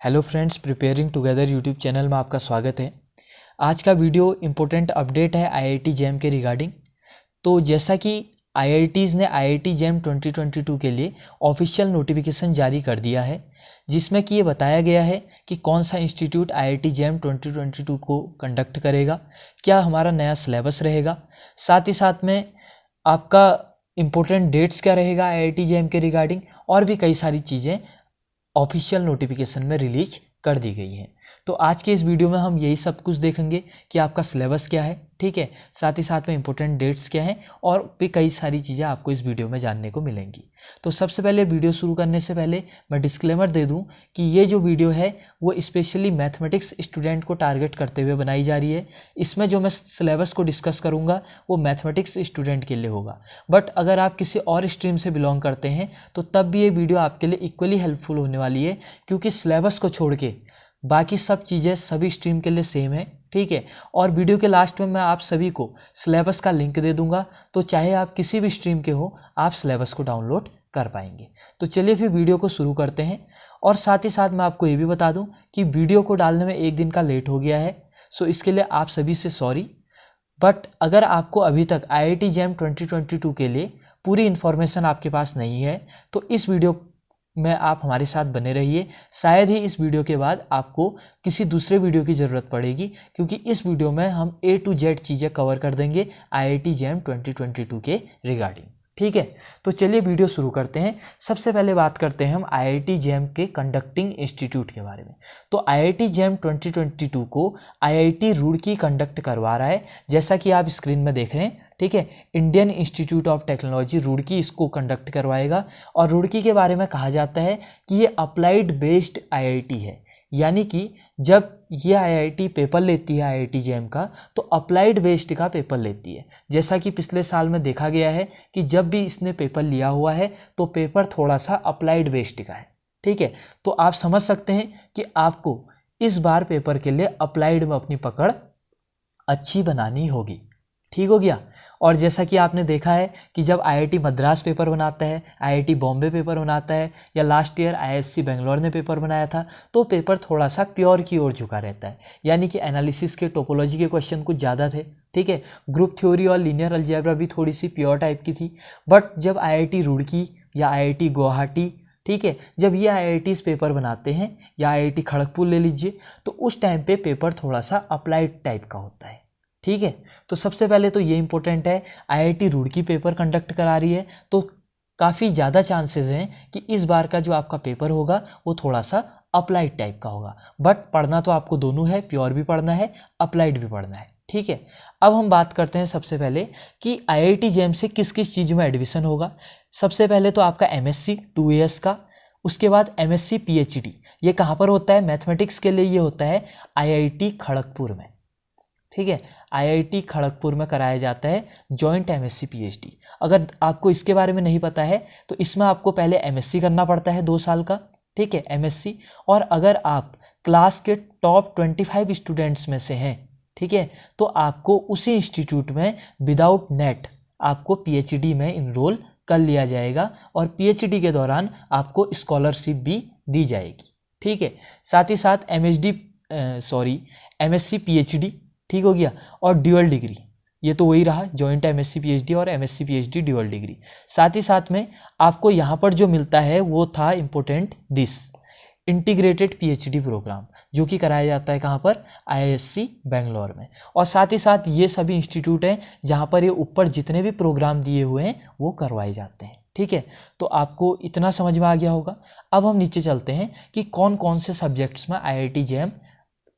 Hello friends, preparing together YouTube channel में आपका स्वागत है। आज का वीडियो इम्पोर्टेंट अपडेट है आईआईटी जैम के रिगार्डिंग। तो जैसा कि आईआईटीज़ ने आईआईटी जैम 2022 के लिए ऑफिशियल नोटिफिकेशन जारी कर दिया है, जिसमें कि ये बताया गया है कि कौन सा इंस्टीट्यूट आईआईटी जैम 2022 को कंडक्ट करेगा, क्या हमारा नया सिलेबस रहेगा, साथ ही साथ में आपका इम्पोर्टेंट डेट्स क्या रहेगा आईआईटी जैम के रिगार्डिंग, और भी कई सारी चीज़ें ऑफिशियल नोटिफिकेशन में रिलीज कर दी गई हैं। तो आज के इस वीडियो में हम यही सब कुछ देखेंगे कि आपका सिलेबस क्या है, ठीक है, साथ ही साथ में इंपॉर्टेंट डेट्स क्या हैं, और भी कई सारी चीज़ें आपको इस वीडियो में जानने को मिलेंगी। तो सबसे पहले वीडियो शुरू करने से पहले मैं डिस्क्लेमर दे दूं कि ये जो वीडियो है वो स्पेशली मैथमेटिक्स स्टूडेंट को टारगेट करते हुए बनाई जा रही है। इसमें जो मैं सिलेबस को डिस्कस करूँगा वो मैथमेटिक्स स्टूडेंट के लिए होगा, बट अगर आप किसी और स्ट्रीम से बिलोंग करते हैं तो तब भी ये वीडियो आपके लिए इक्वली हेल्पफुल होने वाली है, क्योंकि सिलेबस को छोड़ के बाकी सब चीज़ें सभी स्ट्रीम के लिए सेम है, ठीक है। और वीडियो के लास्ट में मैं आप सभी को सिलेबस का लिंक दे दूंगा, तो चाहे आप किसी भी स्ट्रीम के हो आप सिलेबस को डाउनलोड कर पाएंगे। तो चलिए फिर वीडियो को शुरू करते हैं। और साथ ही साथ मैं आपको ये भी बता दूं कि वीडियो को डालने में एक दिन का लेट हो गया है, सो इसके लिए आप सभी से सॉरी। बट अगर आपको अभी तक आईआईटी जैम 2022 के लिए पूरी इन्फॉर्मेशन आपके पास नहीं है तो इस वीडियो में आप हमारे साथ बने रहिए। शायद ही इस वीडियो के बाद आपको किसी दूसरे वीडियो की ज़रूरत पड़ेगी, क्योंकि इस वीडियो में हम A to Z चीज़ें कवर कर देंगे आईआईटी जैम 2022 के रिगार्डिंग, ठीक है। तो चलिए वीडियो शुरू करते हैं। सबसे पहले बात करते हैं हम आईआईटी जैम के कंडक्टिंग इंस्टीट्यूट के बारे में। तो आईआईटी जैम 2022 को आईआईटी रुड़की कंडक्ट करवा रहा है, जैसा कि आप स्क्रीन में देख रहे हैं, ठीक है। Indian institute of technology Roorkee इसको कंडक्ट करवाएगा। और रुड़की के बारे में कहा जाता है कि ये अप्लाइड बेस्ड आईआईटी है, यानी कि जब ये आईआईटी पेपर लेती है आईआईटी जैम का तो अप्लाइड बेस्ड का पेपर लेती है। जैसा कि पिछले साल में देखा गया है कि जब भी इसने पेपर लिया हुआ है तो पेपर थोड़ा सा अप्लाइड बेस्ड का है, ठीक है। तो आप समझ सकते हैं कि आपको इस बार पेपर के लिए अप्लाइड में अपनी पकड़ अच्छी बनानी होगी, ठीक हो गया। और जैसा कि आपने देखा है कि जब आईआईटी मद्रास पेपर बनाता है, आईआईटी बॉम्बे पेपर बनाता है, या लास्ट ईयर आईएससी बेंगलोर ने पेपर बनाया था, तो पेपर थोड़ा सा प्योर की ओर झुका रहता है, यानी कि एनालिसिस के टोपोलॉजी के क्वेश्चन कुछ ज़्यादा थे, ठीक है। ग्रुप थ्योरी और लीनियर अलजेब्रा भी थोड़ी सी प्योर टाइप की थी। बट जब आईआईटी रुड़की या आईआईटी गुवाहाटी, ठीक है, जब ये आईआईटीज पेपर बनाते हैं, या आईआईटी खड़गपुर ले लीजिए, तो उस टाइम पे पेपर थोड़ा सा अप्लाइड टाइप का होता है, ठीक है। तो सबसे पहले तो ये इंपॉर्टेंट है, आईआईटी रुड़की पेपर कंडक्ट करा रही है तो काफ़ी ज़्यादा चांसेस हैं कि इस बार का जो आपका पेपर होगा वो थोड़ा सा अप्लाइड टाइप का होगा। बट पढ़ना तो आपको दोनों है, प्योर भी पढ़ना है, अप्लाइड भी पढ़ना है, ठीक है। अब हम बात करते हैं सबसे पहले कि आईआईटी जैम से किस किस चीज़ में एडमिशन होगा। सबसे पहले तो आपका एमएससी 2 ईयर्स का, उसके बाद एमएससी पीएचडी। ये कहाँ पर होता है? मैथमेटिक्स के लिए ये होता है आईआईटी खड़गपुर में, ठीक है। आईआईटी खड़गपुर में कराया जाता है जॉइंट एमएससी पीएचडी। अगर आपको इसके बारे में नहीं पता है तो इसमें आपको पहले एमएससी करना पड़ता है 2 साल का, ठीक है, एमएससी। और अगर आप क्लास के टॉप 25 स्टूडेंट्स में से हैं, ठीक है, तो आपको उसी इंस्टीट्यूट में विदाउट नेट आपको पीएचडी में इनरोल कर लिया जाएगा, और पीएचडी के दौरान आपको स्कॉलरशिप भी दी जाएगी, ठीक है। साथ ही साथ एमएससी पीएचडी, ठीक हो गया। और ड्यूअल डिग्री, ये तो वही रहा, जॉइंट एमएससी पीएचडी और एमएससी पीएचडी ड्यूअल डिग्री। साथ ही साथ में आपको यहाँ पर जो मिलता है वो था important this integrated PhD program, जो कि कराया जाता है कहाँ पर? आईआईएससी बेंगलोर में। और साथ ही साथ ये सभी इंस्टीट्यूट हैं जहाँ पर ये ऊपर जितने भी प्रोग्राम दिए हुए हैं वो करवाए जाते हैं, ठीक है। तो आपको इतना समझ में आ गया होगा। अब हम नीचे चलते हैं कि कौन कौन से सब्जेक्ट्स में आईआईटी जैम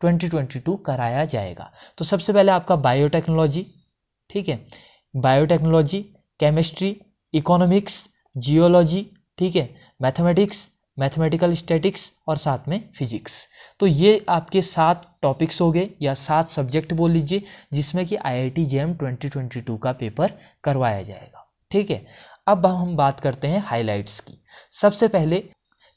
2022 कराया जाएगा। तो सबसे पहले आपका बायोटेक्नोलॉजी, ठीक है, बायोटेक्नोलॉजी, केमिस्ट्री, इकोनॉमिक्स, जियोलॉजी, ठीक है, मैथमेटिक्स, मैथमेटिकल स्टैटिक्स और साथ में फिजिक्स। तो ये आपके 7 टॉपिक्स हो गए, या 7 सब्जेक्ट बोल लीजिए, जिसमें कि आईआईटी जैम 2022 का पेपर करवाया जाएगा, ठीक है। अब हम बात करते हैं हाइलाइट्स की। सबसे पहले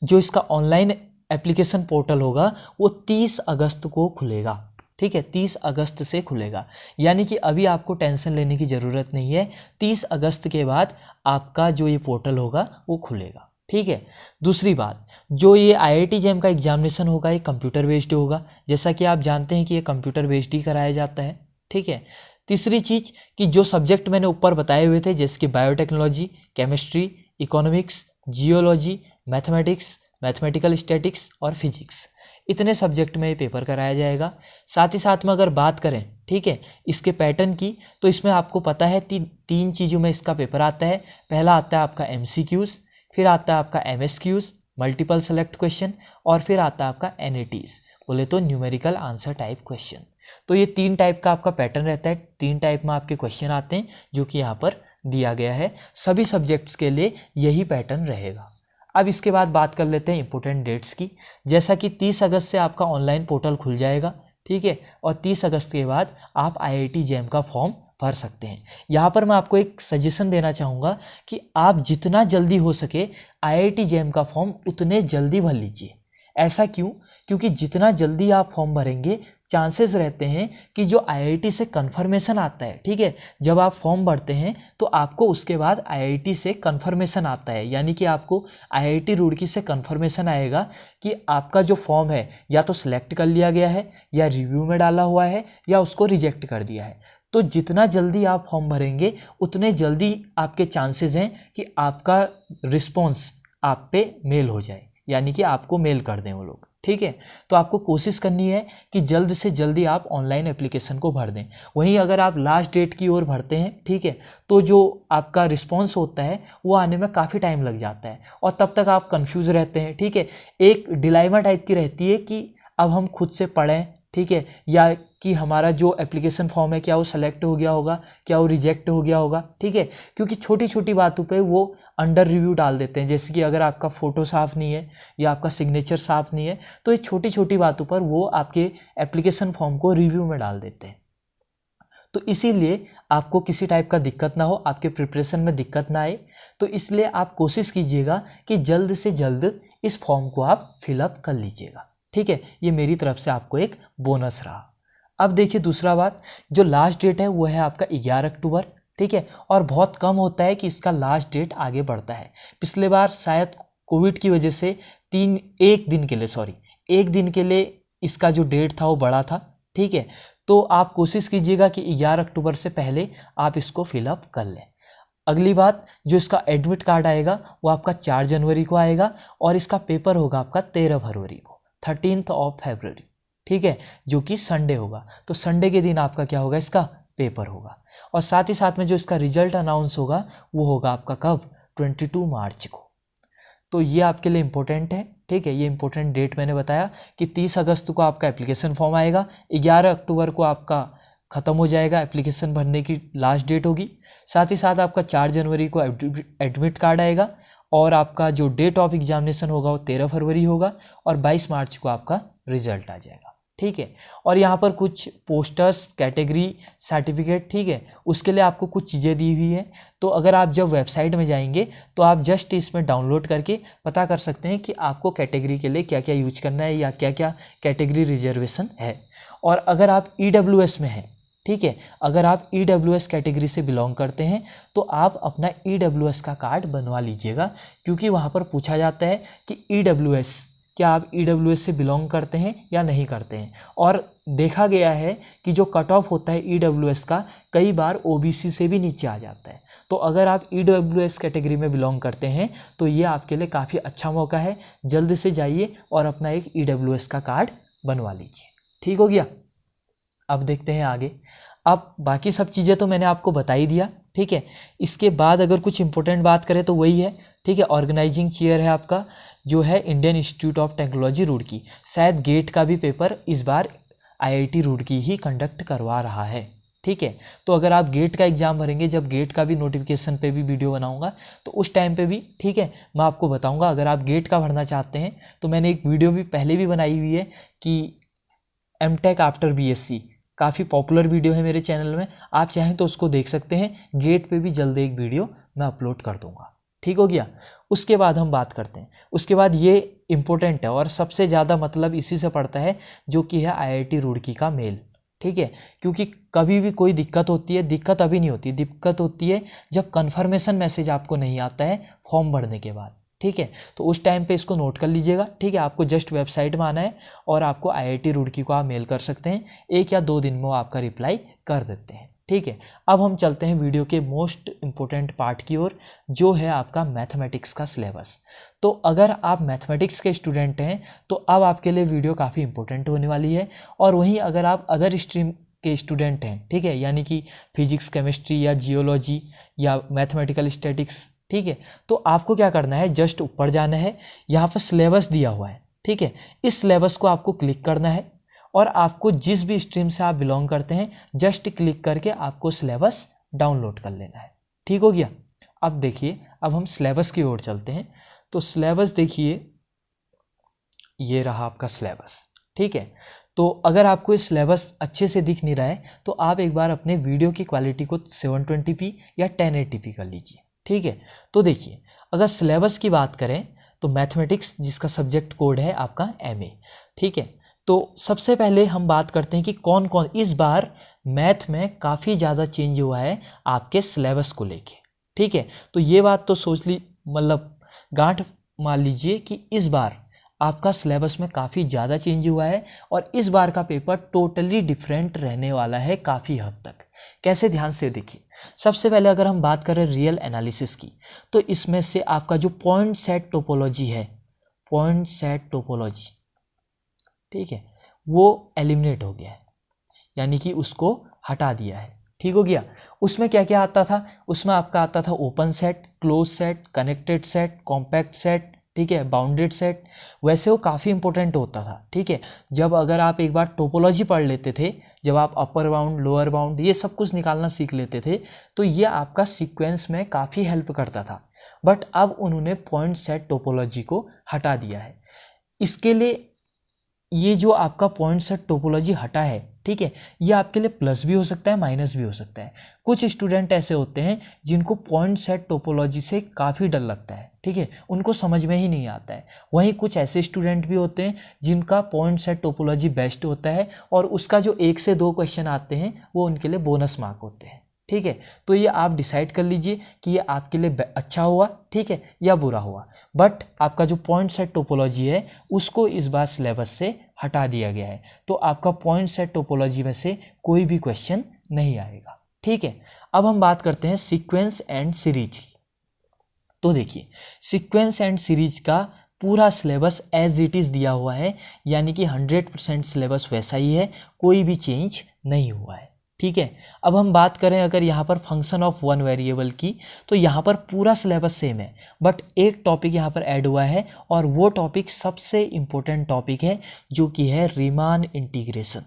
जो इसका ऑनलाइन एप्लीकेशन पोर्टल होगा वो 30 अगस्त को खुलेगा, ठीक है, 30 अगस्त से खुलेगा, यानी कि अभी आपको टेंशन लेने की ज़रूरत नहीं है। 30 अगस्त के बाद आपका जो ये पोर्टल होगा वो खुलेगा, ठीक है। दूसरी बात, जो ये IIT JAM का एग्जामिनेशन होगा ये कंप्यूटर बेस्ड होगा, जैसा कि आप जानते हैं कि ये कंप्यूटर बेस्ड ही कराया जाता है, ठीक है। तीसरी चीज़ कि जो सब्जेक्ट मैंने ऊपर बताए हुए थे जैसे कि biotechnology, chemistry, economics, geology, mathematics, mathematical statics और फिजिक्स, इतने सब्जेक्ट में ये पेपर कराया जाएगा। साथ ही साथ में अगर बात करें, ठीक है, इसके पैटर्न की, तो इसमें आपको पता है तीन चीज़ों में इसका पेपर आता है। पहला आता है आपका MCQs, फिर आता है आपका MSQs, मल्टीपल सेलेक्ट क्वेश्चन, और फिर आता है आपका NATs, बोले तो न्यूमेरिकल आंसर टाइप क्वेश्चन। तो ये 3 टाइप का आपका पैटर्न रहता है, 3 टाइप में आपके क्वेश्चन आते हैं जो कि यहाँ पर दिया गया है। सभी सब्जेक्ट्स के लिए यही पैटर्न रहेगा। अब इसके बाद बात कर लेते हैं इंपॉर्टेंट डेट्स की। जैसा कि 30 अगस्त से आपका ऑनलाइन पोर्टल खुल जाएगा, ठीक है, और 30 अगस्त के बाद आप IIT JAM का फॉर्म भर सकते हैं। यहाँ पर मैं आपको एक सजेशन देना चाहूँगा कि आप जितना जल्दी हो सके IIT JAM का फॉर्म उतने जल्दी भर लीजिए। ऐसा क्यों? क्योंकि जितना जल्दी आप फॉर्म भरेंगे चांसेस रहते हैं कि जो IIT से कन्फर्मेशन आता है, ठीक है, जब आप फॉर्म भरते हैं तो आपको उसके बाद IIT से कन्फर्मेशन आता है, यानी कि आपको IIT रुड़की से कन्फर्मेशन आएगा कि आपका जो फॉर्म है या तो सिलेक्ट कर लिया गया है या रिव्यू में डाला हुआ है या उसको रिजेक्ट कर दिया है। तो जितना जल्दी आप फॉर्म भरेंगे उतने जल्दी आपके चांसेस हैं कि आपका रिस्पॉन्स आप पे मेल हो जाए, यानी कि आपको मेल कर दें वो लोग, ठीक है। तो आपको कोशिश करनी है कि जल्द से जल्दी आप ऑनलाइन एप्लीकेशन को भर दें। वहीं अगर आप लास्ट डेट की ओर भरते हैं, ठीक है, तो जो आपका रिस्पॉन्स होता है वो आने में काफ़ी टाइम लग जाता है और तब तक आप कंफ्यूज रहते हैं, ठीक है। एक डिलाइमा टाइप की रहती है कि अब हम खुद से पढ़ें, ठीक है, या कि हमारा जो एप्लीकेशन फॉर्म है क्या वो सेलेक्ट हो गया होगा, क्या वो रिजेक्ट हो गया होगा, ठीक है। क्योंकि छोटी छोटी बातों पे वो अंडर रिव्यू डाल देते हैं, जैसे कि अगर आपका फ़ोटो साफ़ नहीं है या आपका सिग्नेचर साफ़ नहीं है तो ये छोटी छोटी बातों पर वो आपके एप्लीकेशन फॉर्म को रिव्यू में डाल देते हैं। तो इसीलिए आपको किसी टाइप का दिक्कत ना हो, आपके प्रिपरेशन में दिक्कत ना आए, तो इसलिए आप कोशिश कीजिएगा कि जल्द से जल्द इस फॉर्म को आप फिलअप कर लीजिएगा, ठीक है। ये मेरी तरफ से आपको एक बोनस रहा। अब देखिए दूसरा बात, जो लास्ट डेट है वो है आपका 11 अक्टूबर, ठीक है, और बहुत कम होता है कि इसका लास्ट डेट आगे बढ़ता है। पिछले बार शायद कोविड की वजह से एक दिन के लिए इसका जो डेट था वो बड़ा था, ठीक है। तो आप कोशिश कीजिएगा कि 11 अक्टूबर से पहले आप इसको फिलअप कर लें। अगली बात, जो इसका एडमिट कार्ड आएगा वो आपका 4 जनवरी को आएगा और इसका पेपर होगा आपका 13 फरवरी को, 13th of February, ठीक है, जो कि संडे होगा। तो संडे के दिन आपका क्या होगा, इसका पेपर होगा। और साथ ही साथ में जो इसका रिजल्ट अनाउंस होगा वो होगा आपका कब, 22 मार्च को। तो ये आपके लिए इम्पोर्टेंट है, ठीक है। ये इंपॉर्टेंट डेट मैंने बताया कि 30 अगस्त को आपका एप्लीकेशन फॉर्म आएगा, 11 अक्टूबर को आपका ख़त्म हो जाएगा, एप्लीकेशन भरने की लास्ट डेट होगी। साथ ही साथ आपका 4 जनवरी को एडमिट कार्ड आएगा और आपका जो डेट ऑफ एग्जामिनेशन होगा वो 13 फरवरी होगा और 22 मार्च को आपका रिजल्ट आ जाएगा, ठीक है। और यहाँ पर कुछ पोस्टर्स, कैटेगरी, सर्टिफिकेट, ठीक है, उसके लिए आपको कुछ चीज़ें दी हुई हैं। तो अगर आप जब वेबसाइट में जाएंगे तो आप जस्ट इसमें डाउनलोड करके पता कर सकते हैं कि आपको कैटेगरी के लिए क्या क्या यूज करना है या क्या क्या कैटेगरी रिजर्वेशन है। और अगर आप EWS में हैं, ठीक है, अगर आप EWS कैटेगरी से बिलोंग करते हैं तो आप अपना EWS का कार्ड बनवा लीजिएगा, क्योंकि वहाँ पर पूछा जाता है कि EWS, क्या आप EWS से बिलोंग करते हैं या नहीं करते हैं। और देखा गया है कि जो कट ऑफ होता है EWS का कई बार OBC से भी नीचे आ जाता है। तो अगर आप EWS कैटेगरी में बिलोंग करते हैं तो ये आपके लिए काफ़ी अच्छा मौका है, जल्द से जाइए और अपना एक EWS का कार्ड बनवा लीजिए, ठीक हो गया। अब देखते हैं आगे। अब बाकी सब चीज़ें तो मैंने आपको बता ही दिया, ठीक है। इसके बाद अगर कुछ इंपॉर्टेंट बात करें तो वही है, ठीक है, ऑर्गेनाइजिंग चेयर है आपका जो है Indian institute of technology Roorkee. शायद गेट का भी पेपर इस बार IIT रुड़की ही कंडक्ट करवा रहा है, ठीक है। तो अगर आप गेट का एग्ज़ाम भरेंगे, जब गेट का भी नोटिफिकेशन पे भी वीडियो बनाऊंगा तो उस टाइम पे भी, ठीक है, मैं आपको बताऊंगा। अगर आप गेट का भरना चाहते हैं तो मैंने एक वीडियो भी पहले भी बनाई हुई है कि MTech आफ्टर BSc, काफ़ी पॉपुलर वीडियो है मेरे चैनल में, आप चाहें तो उसको देख सकते हैं। गेट पे भी जल्द एक वीडियो मैं अपलोड कर दूंगा, ठीक हो गया। उसके बाद हम बात करते हैं, उसके बाद ये इम्पोर्टेंट है और सबसे ज़्यादा मतलब इसी से पड़ता है, जो कि है IIT रुड़की का मेल, ठीक है। क्योंकि कभी भी कोई दिक्कत होती है, दिक्कत अभी नहीं होती, दिक्कत होती है जब कन्फर्मेशन मैसेज आपको नहीं आता है फॉर्म भरने के बाद, ठीक है। तो उस टाइम पे इसको नोट कर लीजिएगा, ठीक है। आपको जस्ट वेबसाइट में आना है और आपको IIT रुड़की को आप मेल कर सकते हैं, 1 या 2 दिन में वो आपका रिप्लाई कर देते हैं, ठीक है। अब हम चलते हैं वीडियो के मोस्ट इम्पोर्टेंट पार्ट की ओर, जो है आपका मैथमेटिक्स का सिलेबस। तो अगर आप मैथमेटिक्स के स्टूडेंट हैं तो अब आपके लिए वीडियो काफ़ी इंपॉर्टेंट होने वाली है, और वहीं अगर आप अदर स्ट्रीम के स्टूडेंट हैं, ठीक है, यानी कि फिजिक्स, केमिस्ट्री या जियोलॉजी या मैथमेटिकल स्टैटिक्स, ठीक है, तो आपको क्या करना है, जस्ट ऊपर जाना है, यहाँ पर सिलेबस दिया हुआ है, ठीक है। इस सिलेबस को आपको क्लिक करना है और आपको जिस भी स्ट्रीम से आप बिलोंग करते हैं जस्ट क्लिक करके आपको सिलेबस डाउनलोड कर लेना है, ठीक हो गया। अब देखिए, अब हम सिलेबस की ओर चलते हैं। तो सिलेबस देखिए, ये रहा आपका सिलेबस, ठीक है। तो अगर आपको ये सिलेबस अच्छे से दिख नहीं रहा है तो आप एक बार अपने वीडियो की क्वालिटी को 720p या 1080p कर लीजिए, ठीक है। तो देखिए, अगर सिलेबस की बात करें तो मैथमेटिक्स, जिसका सब्जेक्ट कोड है आपका MA, ठीक है। तो सबसे पहले हम बात करते हैं कि कौन कौन इस बार मैथ में काफ़ी ज़्यादा चेंज हुआ है आपके सिलेबस को लेके, ठीक है। तो ये बात तो सोच ली, मतलब गांठ मान लीजिए कि इस बार आपका सिलेबस में काफ़ी ज़्यादा चेंज हुआ है और इस बार का पेपर टोटली डिफरेंट रहने वाला है काफ़ी हद तक। कैसे, ध्यान से देखिए। सबसे पहले अगर हम बात करें रियल एनालिसिस की, तो इसमें से आपका जो पॉइंट सेट टोपोलॉजी है, पॉइंट सेट टोपोलॉजी, ठीक है, वो एलिमिनेट हो गया है, यानी कि उसको हटा दिया है, ठीक हो गया। उसमें क्या क्या आता था, उसमें आपका आता था open set, close set, connected set, compact set, ठीक है, बाउंडेड सेट। वैसे वो काफ़ी इंपॉर्टेंट होता था, ठीक है। जब अगर आप एक बार टोपोलॉजी पढ़ लेते थे, जब आप अपर बाउंड, लोअर बाउंड, ये सब कुछ निकालना सीख लेते थे, तो ये आपका सीक्वेंस में काफ़ी हेल्प करता था। बट अब उन्होंने पॉइंट सेट टोपोलॉजी को हटा दिया है। इसके लिए ये जो आपका पॉइंट सेट टोपोलॉजी हटा है, ठीक है, ये आपके लिए प्लस भी हो सकता है, माइनस भी हो सकता है। कुछ स्टूडेंट ऐसे होते हैं जिनको पॉइंट सेट टोपोलॉजी से काफ़ी डर लगता है, ठीक है, उनको समझ में ही नहीं आता है। वहीं कुछ ऐसे स्टूडेंट भी होते हैं जिनका पॉइंट सेट टोपोलॉजी बेस्ट होता है और उसका जो 1 से 2 क्वेश्चन आते हैं वो उनके लिए बोनस मार्क होते हैं, ठीक है। तो ये आप डिसाइड कर लीजिए कि ये आपके लिए अच्छा हुआ, ठीक है, या बुरा हुआ। बट आपका जो पॉइंट सेट टोपोलॉजी है उसको इस बार सिलेबस से हटा दिया गया है, तो आपका पॉइंट सेट टोपोलॉजी में से कोई भी क्वेश्चन नहीं आएगा, ठीक है। अब हम बात करते हैं सीक्वेंस एंड सीरीज की। तो देखिए, सीक्वेंस एंड सीरीज का पूरा सिलेबस एज इट इज़ दिया हुआ है, यानी कि 100% सिलेबस वैसा ही है, कोई भी चेंज नहीं हुआ है, ठीक है। अब हम बात करें अगर यहाँ पर फंक्शन ऑफ वन वेरिएबल की, तो यहाँ पर पूरा सिलेबस सेम है, बट एक टॉपिक यहाँ पर ऐड हुआ है और वो टॉपिक सबसे इम्पोर्टेंट टॉपिक है, जो कि है रीमान इंटीग्रेशन,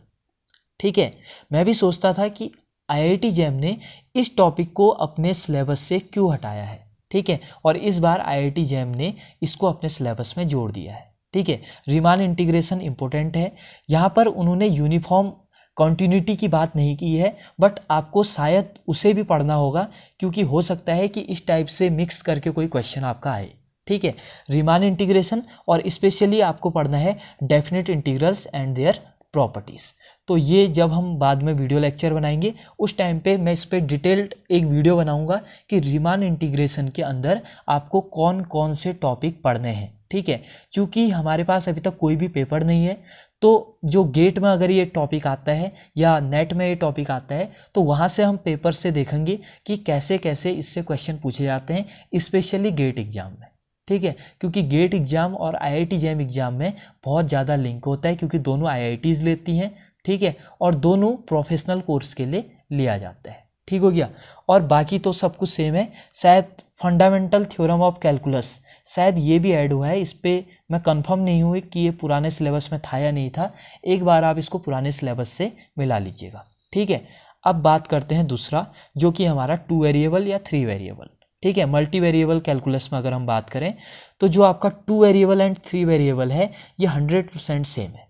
ठीक है। मैं भी सोचता था कि IIT जैम ने इस टॉपिक को अपने सिलेबस से क्यों हटाया है, ठीक है, और इस बार IIT जैम ने इसको अपने सिलेबस में जोड़ दिया है, ठीक है। रीमान इंटीग्रेशन इंपॉर्टेंट है। यहाँ पर उन्होंने यूनिफॉर्म कॉन्टिन्यूटी की बात नहीं की है, बट आपको शायद उसे भी पढ़ना होगा, क्योंकि हो सकता है कि इस टाइप से मिक्स करके कोई क्वेश्चन आपका आए, ठीक है। रीमान इंटीग्रेशन और स्पेशली आपको पढ़ना है definite integrals and their properties. तो ये जब हम बाद में वीडियो लेक्चर बनाएंगे उस टाइम पे मैं इस पर डिटेल्ड एक वीडियो बनाऊंगा कि रीमान इंटीग्रेशन के अंदर आपको कौन कौन से टॉपिक पढ़ने हैं, ठीक है। क्योंकि हमारे पास अभी तक कोई भी पेपर नहीं है, तो जो गेट में अगर ये टॉपिक आता है या नेट में ये टॉपिक आता है तो वहाँ से हम पेपर से देखेंगे कि कैसे कैसे इससे क्वेश्चन पूछे जाते हैं, स्पेशली गेट एग्जाम में, ठीक है। क्योंकि गेट एग्जाम और IIT जैम एग्जाम में बहुत ज़्यादा लिंक होता है, क्योंकि दोनों IITs लेती हैं, ठीक है, और दोनों प्रोफेशनल कोर्स के लिए लिया जाता है, ठीक हो गया। और बाकी तो सब कुछ सेम है। शायद फंडामेंटल थ्योरम ऑफ कैलकुलस शायद ये भी ऐड हुआ है, इस पर मैं कंफर्म नहीं हुई कि ये पुराने सिलेबस में था या नहीं था, एक बार आप इसको पुराने सिलेबस से मिला लीजिएगा, ठीक है। अब बात करते हैं दूसरा, जो कि हमारा 2 वेरिएबल या 3 वेरिएबल, ठीक है। मल्टी वेरिएबल कैलकुलस में अगर हम बात करें तो जो आपका 2 वेरिएबल एंड 3 वेरिएबल है ये 100% सेम है,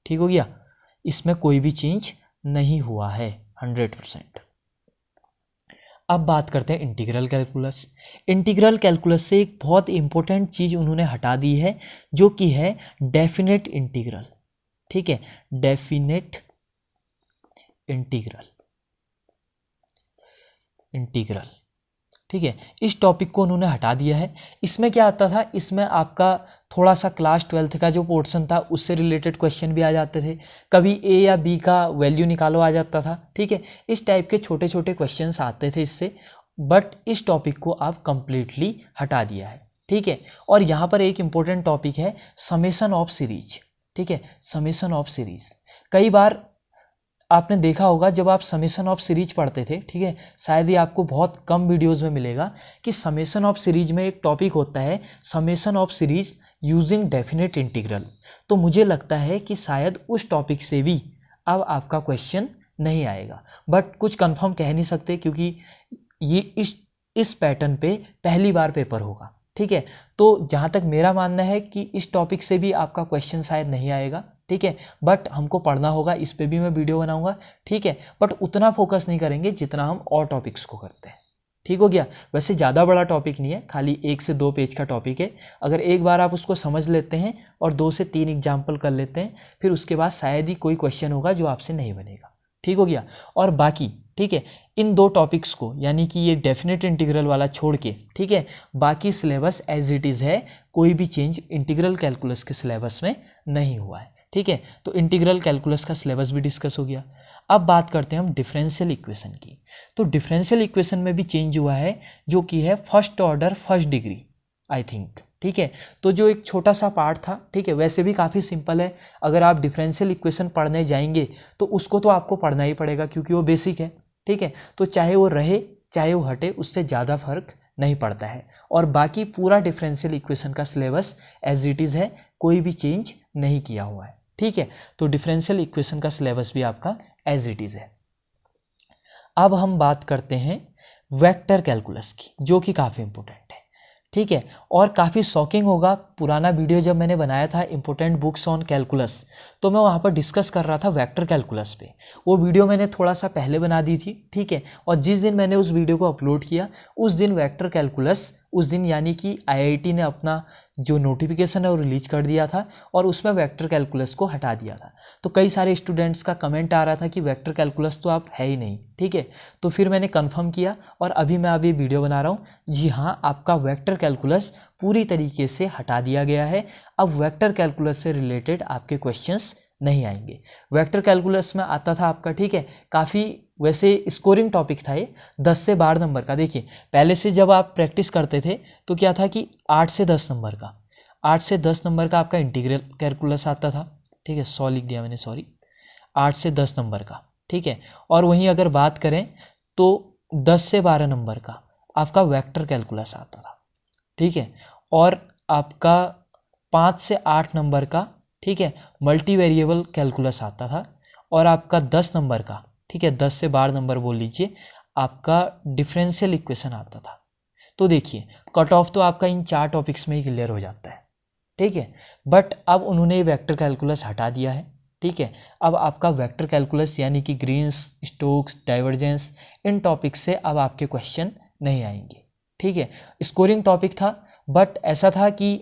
ठीक हो गया, इसमें कोई भी चेंज नहीं हुआ है, 100%। अब बात करते हैं इंटीग्रल कैलकुलस। इंटीग्रल कैलकुलस से एक बहुत इंपॉर्टेंट चीज़ उन्होंने हटा दी है, जो कि है डेफिनेट इंटीग्रल, ठीक है, डेफिनेट इंटीग्रल, ठीक है, इस टॉपिक को उन्होंने हटा दिया है। इसमें क्या आता था, इसमें आपका थोड़ा सा क्लास 12th का जो पोर्शन था उससे रिलेटेड क्वेश्चन भी आ जाते थे, कभी ए या बी का वैल्यू निकालो आ जाता था। ठीक है, इस टाइप के छोटे छोटे क्वेश्चंस आते थे इससे, बट इस टॉपिक को आप कंप्लीटली हटा दिया है। ठीक है, और यहाँ पर एक इम्पोर्टेंट टॉपिक है समेशन ऑफ सीरीज। ठीक है, समेशन ऑफ सीरीज कई बार आपने देखा होगा जब आप समेशन ऑफ सीरीज पढ़ते थे, ठीक है, शायद ही आपको बहुत कम वीडियोस में मिलेगा कि समेशन ऑफ सीरीज में एक टॉपिक होता है summation of series using definite integral. तो मुझे लगता है कि शायद उस टॉपिक से भी अब आपका क्वेश्चन नहीं आएगा, बट कुछ कंफर्म कह नहीं सकते क्योंकि ये इस पैटर्न पे पहली बार पेपर होगा। ठीक है, तो जहाँ तक मेरा मानना है कि इस टॉपिक से भी आपका क्वेश्चन शायद नहीं आएगा। ठीक है, बट हमको पढ़ना होगा, इस पे भी मैं वीडियो बनाऊंगा। ठीक है, बट उतना फोकस नहीं करेंगे जितना हम और टॉपिक्स को करते हैं। ठीक हो गया, वैसे ज़्यादा बड़ा टॉपिक नहीं है, खाली 1 से 2 पेज का टॉपिक है। अगर एक बार आप उसको समझ लेते हैं और 2 से 3 एग्जाम्पल कर लेते हैं, फिर उसके बाद शायद ही कोई क्वेश्चन होगा जो आपसे नहीं बनेगा। ठीक हो गया, और बाकी ठीक है इन 2 टॉपिक्स को यानी कि ये डेफिनेट इंटीग्रल वाला छोड़ के, ठीक है, बाकी सिलेबस एज इट इज़ है, कोई भी चेंज इंटीग्रल कैलकुलस के सिलेबस में नहीं हुआ है। ठीक है, तो इंटीग्रल कैलकुलस का सिलेबस भी डिस्कस हो गया। अब बात करते हैं हम डिफरेंशियल इक्वेशन की। तो डिफरेंशियल इक्वेशन में भी चेंज हुआ है, जो कि है first order first degree I think. ठीक है, तो जो एक छोटा सा पार्ट था, ठीक है, वैसे भी काफ़ी सिंपल है। अगर आप डिफरेंशियल इक्वेशन पढ़ने जाएंगे तो उसको तो आपको पढ़ना ही पड़ेगा क्योंकि वो बेसिक है। ठीक है, तो चाहे वो रहे चाहे वो हटे, उससे ज़्यादा फर्क नहीं पड़ता है। और बाकी पूरा डिफरेंशियल इक्वेशन का सिलेबस एज इट इज़ है, कोई भी चेंज नहीं किया हुआ है। ठीक है, तो डिफरेंशियल इक्वेशन का सिलेबस भी आपका एज इट इज़ है। अब हम बात करते हैं वेक्टर कैलकुलस की, जो कि काफ़ी इंपॉर्टेंट है। ठीक है, और काफ़ी शॉकिंग होगा, पुराना वीडियो जब मैंने बनाया था इंपॉर्टेंट बुक्स ऑन कैलकुलस, तो मैं वहाँ पर डिस्कस कर रहा था वेक्टर कैलकुलस पे। वो वीडियो मैंने थोड़ा सा पहले बना दी थी। ठीक है, और जिस दिन मैंने उस वीडियो को अपलोड किया उस दिन वेक्टर कैलकुलस, उस दिन यानी कि आईआईटी ने अपना जो नोटिफिकेशन है वो रिलीज कर दिया था और उसमें वेक्टर कैलकुलस को हटा दिया था। तो कई सारे स्टूडेंट्स का कमेंट आ रहा था कि वेक्टर कैलकुलस तो आप है ही नहीं। ठीक है, तो फिर मैंने कंफर्म किया और अभी मैं वीडियो बना रहा हूँ। जी हाँ, आपका वेक्टर कैलकुलस पूरी तरीके से हटा दिया गया है। अब वेक्टर कैलकुलस से रिलेटेड आपके क्वेश्चंस नहीं आएंगे। वेक्टर कैलकुलस में आता था आपका, ठीक है, काफ़ी वैसे स्कोरिंग टॉपिक था ये, 10 से 12 नंबर का। देखिए पहले से जब आप प्रैक्टिस करते थे तो क्या था कि 8 से 10 नंबर का, 8 से 10 नंबर का आपका इंटीग्रल कैलकुलस आता था। ठीक है, 100 लिख दिया मैंने, सॉरी, 8 से 10 नंबर का। ठीक है, और वहीं अगर बात करें तो 10 से 12 नंबर का आपका वेक्टर कैलकुलस आता था। ठीक है, और आपका 5 से 8 नंबर का, ठीक है, मल्टी वेरिएबल कैलकुलस आता था। और आपका 10 नंबर का, ठीक है, 10 से 12 नंबर बोल लीजिए, आपका डिफरेंशियल इक्वेशन आता था। तो देखिए कट ऑफ तो आपका इन 4 टॉपिक्स में ही क्लियर हो जाता है। ठीक है, बट अब उन्होंने वेक्टर कैलकुलस हटा दिया है। ठीक है, अब आपका वेक्टर कैलकुलस यानी कि ग्रीन्स, स्टोक्स, डाइवर्जेंस, इन टॉपिक से अब आपके क्वेश्चन नहीं आएंगे। ठीक है, स्कोरिंग टॉपिक था, बट ऐसा था कि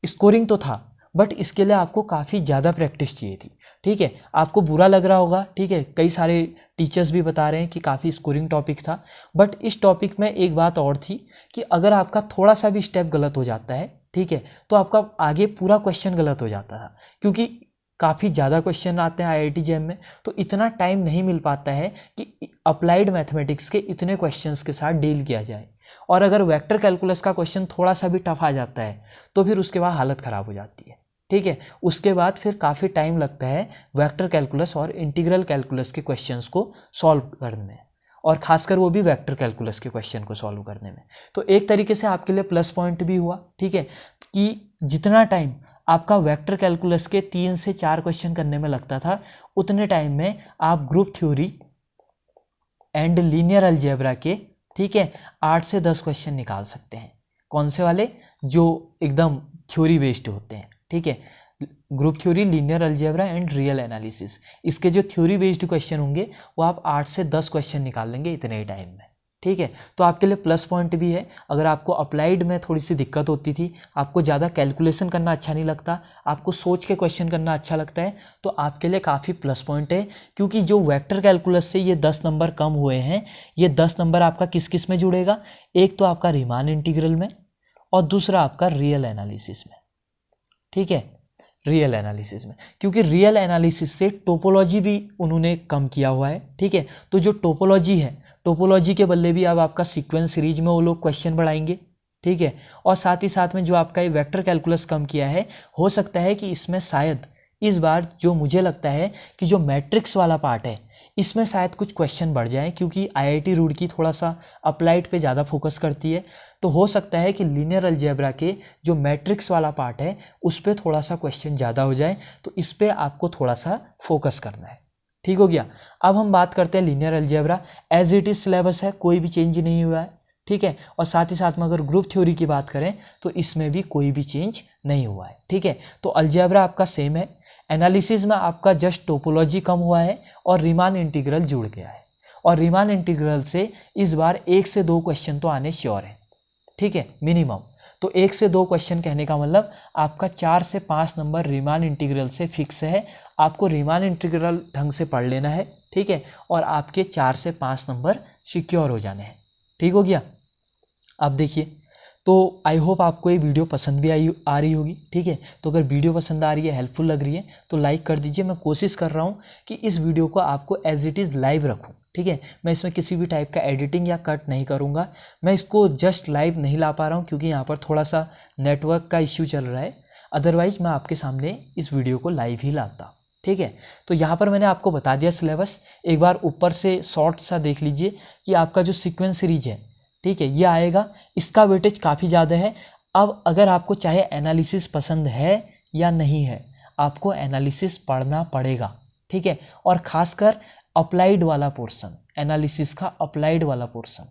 स्कोरिंग तो था बट इसके लिए आपको काफ़ी ज़्यादा प्रैक्टिस चाहिए थी। ठीक है, आपको बुरा लग रहा होगा, ठीक है, कई सारे टीचर्स भी बता रहे हैं कि काफ़ी स्कोरिंग टॉपिक था, बट इस टॉपिक में एक बात और थी कि अगर आपका थोड़ा सा भी स्टेप गलत हो जाता है, ठीक है, तो आपका आगे पूरा क्वेश्चन गलत हो जाता था। क्योंकि काफ़ी ज़्यादा क्वेश्चन आते हैं आईआईटी जेईई में, तो इतना टाइम नहीं मिल पाता है कि अप्लाइड मैथमेटिक्स के इतने क्वेश्चंस के साथ डील किया जाए। और अगर वेक्टर कैलकुलस का क्वेश्चन थोड़ा सा भी टफ आ जाता है तो फिर उसके बाद हालत ख़राब हो जाती है। ठीक है, उसके बाद फिर काफ़ी टाइम लगता है वेक्टर कैलकुलस और इंटीग्रल कैलकुलस के क्वेश्चंस को सॉल्व करने में, और खासकर वो भी वेक्टर कैलकुलस के क्वेश्चन को सॉल्व करने में। तो एक तरीके से आपके लिए प्लस पॉइंट भी हुआ, ठीक है, कि जितना टाइम आपका वेक्टर कैलकुलस के 3 से 4 क्वेश्चन करने में लगता था, उतने टाइम में आप group theory and linear algebra के, ठीक है, 8 से 10 क्वेश्चन निकाल सकते हैं। कौन से वाले? जो एकदम थ्योरी बेस्ड होते हैं। ठीक है, group theory, linear algebra and real analysis, इसके जो थ्योरी बेस्ड क्वेश्चन होंगे वो आप 8 से 10 क्वेश्चन निकाल लेंगे इतने ही टाइम में। ठीक है। तो आपके लिए प्लस पॉइंट भी है। अगर आपको अप्लाइड में थोड़ी सी दिक्कत होती थी, आपको ज़्यादा कैलकुलेशन करना अच्छा नहीं लगता, आपको सोच के क्वेश्चन करना अच्छा लगता है, तो आपके लिए काफ़ी प्लस पॉइंट है। क्योंकि जो वेक्टर कैलकुलस से ये 10 नंबर कम हुए हैं, ये 10 नंबर आपका किस किस में जुड़ेगा? एक तो आपका रीमान इंटीग्रल में और दूसरा आपका रियल एनालिसिस में। ठीक है, रियल एनालिसिस में, क्योंकि रियल एनालिसिस से टोपोलॉजी भी उन्होंने कम किया हुआ है। ठीक है, तो जो टोपोलॉजी है, टोपोलॉजी के बदले भी अब आपका सीक्वेंस सीरीज में वो लोग क्वेश्चन बढ़ाएंगे। ठीक है, और साथ ही साथ में जो आपका ये वेक्टर कैलकुलस कम किया है, हो सकता है कि इसमें शायद इस बार जो मुझे लगता है कि जो मैट्रिक्स वाला पार्ट है, इसमें शायद कुछ क्वेश्चन बढ़ जाए, क्योंकि आईआईटी रुड़की थोड़ा सा अप्लाइड पे ज़्यादा फोकस करती है। तो हो सकता है कि लीनियर अलजेब्रा के जो मैट्रिक्स वाला पार्ट है उस पर थोड़ा सा क्वेश्चन ज़्यादा हो जाए, तो इस पर आपको थोड़ा सा फोकस करना है। ठीक हो गया। अब हम बात करते हैं linear algebra. As it is syllabus है, कोई भी चेंज नहीं हुआ है। ठीक है, और साथ ही साथ में अगर ग्रुप थ्योरी की बात करें तो इसमें भी कोई भी चेंज नहीं हुआ है। ठीक है, तो अलजेब्रा आपका सेम है। एनालिसिस में आपका जस्ट टोपोलॉजी कम हुआ है और रीमान इंटीग्रल जुड़ गया है, और रीमान इंटीग्रल से इस बार 1 से 2 क्वेश्चन तो आने श्योर है। ठीक है, मिनिमम। तो 1 से 2 क्वेश्चन कहने का मतलब आपका 4 से 5 नंबर रीमान इंटीग्रल से फिक्स है। आपको रीमान इंटीग्रल ढंग से पढ़ लेना है। ठीक है, और आपके 4 से 5 नंबर सिक्योर हो जाने हैं। ठीक हो गया। अब देखिए, तो आई होप आपको ये वीडियो पसंद भी आ रही होगी। ठीक है, तो अगर वीडियो पसंद आ रही है, हेल्पफुल लग रही है, तो लाइक कर दीजिए। मैं कोशिश कर रहा हूँ कि इस वीडियो को आपको एज इट इज़ लाइव रखूँ। ठीक है, मैं इसमें किसी भी टाइप का एडिटिंग या कट नहीं करूँगा। मैं इसको जस्ट लाइव नहीं ला पा रहा हूँ क्योंकि यहाँ पर थोड़ा सा नेटवर्क का इश्यू चल रहा है। अदरवाइज मैं आपके सामने इस वीडियो को लाइव ही लाता। ठीक है, तो यहाँ पर मैंने आपको बता दिया सिलेबस। एक बार ऊपर से शॉर्ट सा देख लीजिए कि आपका जो सीक्वेंस सीरीज है, ठीक है, ये आएगा। इसका वेटेज काफ़ी ज़्यादा है। अब अगर आपको चाहे एनालिसिस पसंद है या नहीं है, आपको एनालिसिस पढ़ना पड़ेगा। ठीक है, और खासकर अप्लाइड वाला पोर्शन, एनालिसिस का अप्लाइड वाला पोर्शन।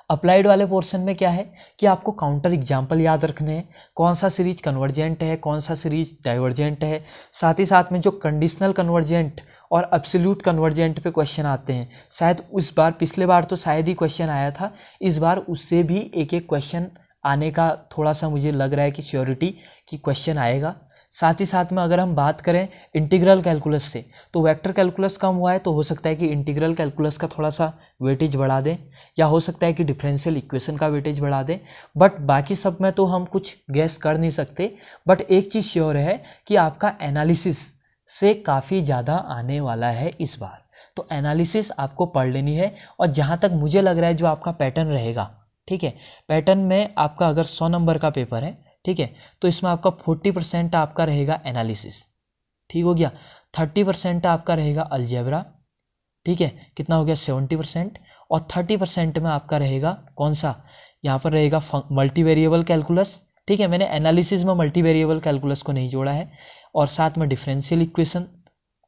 अप्लाइड वाले पोर्शन में क्या है कि आपको काउंटर एग्जाम्पल याद रखने हैं, कौन सा सीरीज कन्वर्जेंट है, कौन सा सीरीज डाइवर्जेंट है। साथ ही साथ में जो कंडीशनल कन्वर्जेंट और एब्सोल्यूट कन्वर्जेंट पे क्वेश्चन आते हैं, शायद उस बार, पिछले बार तो शायद ही क्वेश्चन आया था, इस बार उससे भी एक एक क्वेश्चन आने का थोड़ा सा मुझे लग रहा है कि श्योरिटी कि क्वेश्चन आएगा। साथ ही साथ में अगर हम बात करें इंटीग्रल कैलकुलस से, तो वेक्टर कैलकुलस कम हुआ है, तो हो सकता है कि इंटीग्रल कैलकुलस का थोड़ा सा वेटेज बढ़ा दें, या हो सकता है कि डिफरेंशियल इक्वेशन का वेटेज बढ़ा दें। बट बाकी सब में तो हम कुछ गैस कर नहीं सकते। बट एक चीज़ श्योर है कि आपका एनालिसिस से काफ़ी ज़्यादा आने वाला है इस बार। तो एनालिसिस आपको पढ़ लेनी है। और जहाँ तक मुझे लग रहा है जो आपका पैटर्न रहेगा, ठीक है, पैटर्न में आपका अगर 100 नंबर का पेपर है, ठीक है, तो इसमें आपका 40% आपका रहेगा एनालिसिस। ठीक हो गया। 30% आपका रहेगा अलजेब्रा। ठीक है, कितना हो गया 70%। और 30% में आपका रहेगा कौन सा, यहाँ पर रहेगा मल्टीवेरिएबल कैलकुलस। ठीक है, मैंने एनालिसिस में मल्टीवेरिएबल कैलकुलस को नहीं जोड़ा है। और साथ में डिफरेंशियल इक्वेशन,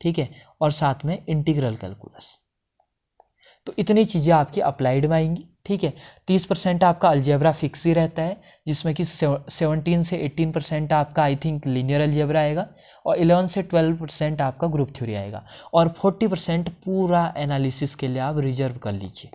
ठीक है, और साथ में इंटीग्रल कैलकुलस। तो इतनी चीज़ें आपकी अप्लाइड में आएंगी। ठीक है, 30% आपका अलजेब्रा फिक्स ही रहता है, जिसमें कि 17 से 18% आपका आई थिंक लीनियर अलजेब्रा आएगा, और 11 से 12% आपका ग्रुप थ्योरी आएगा, और 40% पूरा एनालिसिस के लिए आप रिजर्व कर लीजिए।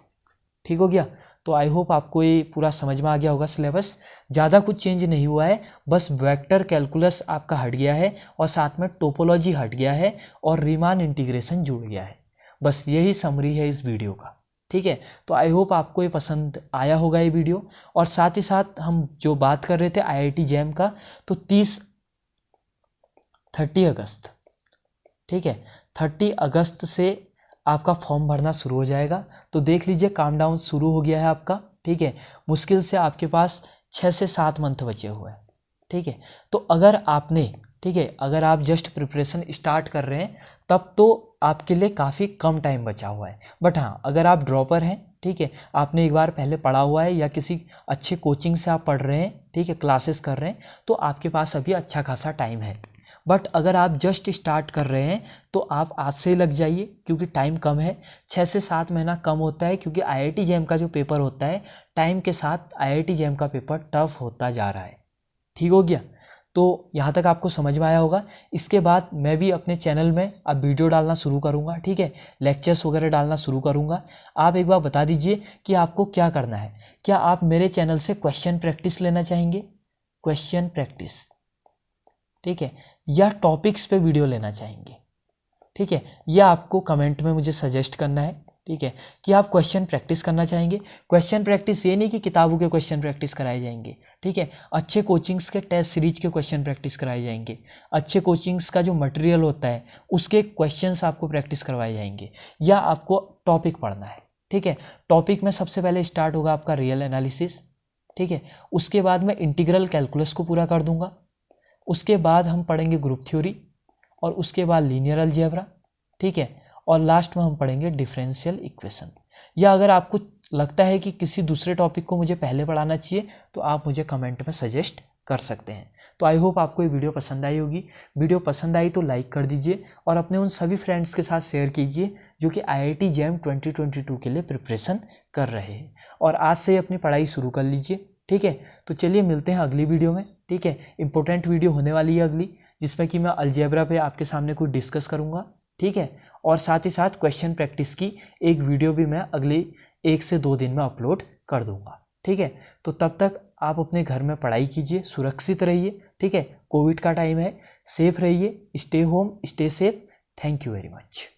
ठीक हो गया। तो आई होप आपको ये पूरा समझ में आ गया होगा सिलेबस। ज़्यादा कुछ चेंज नहीं हुआ है, बस वेक्टर कैलकुलस आपका हट गया है, और साथ में टोपोलॉजी हट गया है, और रीमान इंटीग्रेशन जुड़ गया है। बस यही समरी है इस वीडियो का। ठीक है, तो आई होप आपको ये पसंद आया होगा ये वीडियो। और साथ ही साथ हम जो बात कर रहे थे आईआईटी जैम का, तो 30 अगस्त, ठीक है, 30 अगस्त से आपका फॉर्म भरना शुरू हो जाएगा। तो देख लीजिए, काम डाउन शुरू हो गया है आपका। ठीक है, मुश्किल से आपके पास 6 से 7 मंथ बचे हुए हैं। ठीक है, तो अगर आपने, ठीक है, अगर आप जस्ट प्रिपरेशन स्टार्ट कर रहे हैं, तब तो आपके लिए काफ़ी कम टाइम बचा हुआ है। बट हाँ, अगर आप ड्रॉपर हैं, ठीक है, आपने एक बार पहले पढ़ा हुआ है, या किसी अच्छे कोचिंग से आप पढ़ रहे हैं, ठीक है, क्लासेस कर रहे हैं, तो आपके पास अभी अच्छा खासा टाइम है। बट अगर आप जस्ट स्टार्ट कर रहे हैं तो आप आज से ही लग जाइए, क्योंकि टाइम कम है। 6 से 7 महीना कम होता है, क्योंकि आईआईटी जैम का जो पेपर होता है, टाइम के साथ आईआईटी जैम का पेपर टफ होता जा रहा है। ठीक हो गया। तो यहाँ तक आपको समझ में आया होगा। इसके बाद मैं भी अपने चैनल में अब वीडियो डालना शुरू करूँगा, ठीक है, लेक्चर्स वगैरह डालना शुरू करूँगा। आप एक बार बता दीजिए कि आपको क्या करना है। क्या आप मेरे चैनल से क्वेश्चन प्रैक्टिस लेना चाहेंगे, क्वेश्चन प्रैक्टिस, ठीक है, या टॉपिक्स पे वीडियो लेना चाहेंगे, ठीक है, या आपको कमेंट में मुझे सजेस्ट करना है, ठीक है, कि आप क्वेश्चन प्रैक्टिस करना चाहेंगे। क्वेश्चन प्रैक्टिस ये नहीं कि किताबों के क्वेश्चन प्रैक्टिस कराए जाएंगे, ठीक है, अच्छे कोचिंग्स के टेस्ट सीरीज के क्वेश्चन प्रैक्टिस कराए जाएंगे, अच्छे कोचिंग्स का जो मटेरियल होता है उसके क्वेश्चंस आपको प्रैक्टिस करवाए जाएंगे, या आपको टॉपिक पढ़ना है, ठीक है। टॉपिक में सबसे पहले स्टार्ट होगा आपका रियल एनालिसिस, ठीक है, उसके बाद मैं इंटीग्रल कैलकुलस को पूरा कर दूंगा, उसके बाद हम पढ़ेंगे ग्रुप थ्योरी, और उसके बाद लीनियर अलजेब्रा, ठीक है, और लास्ट में हम पढ़ेंगे डिफरेंशियल इक्वेशन। या अगर आपको लगता है कि किसी दूसरे टॉपिक को मुझे पहले पढ़ाना चाहिए तो आप मुझे कमेंट में सजेस्ट कर सकते हैं। तो आई होप आपको ये वीडियो पसंद आई होगी। वीडियो पसंद आई तो लाइक कर दीजिए और अपने उन सभी फ्रेंड्स के साथ शेयर कीजिए जो कि IIT JAM 2022 के लिए प्रिपरेशन कर रहे हैं, और आज से ही अपनी पढ़ाई शुरू कर लीजिए, ठीक है। तो चलिए मिलते हैं अगली वीडियो में, ठीक है। इंपॉर्टेंट वीडियो होने वाली है अगली, जिसमें कि मैं अलजेब्रा पे आपके सामने कुछ डिस्कस करूँगा, ठीक है, और साथ ही साथ क्वेश्चन प्रैक्टिस की एक वीडियो भी मैं अगले 1 से 2 दिन में अपलोड कर दूंगा, ठीक है। तो तब तक आप अपने घर में पढ़ाई कीजिए, सुरक्षित रहिए, ठीक है। कोविड का टाइम है, सेफ रहिए, stay home, stay safe. Thank you very much.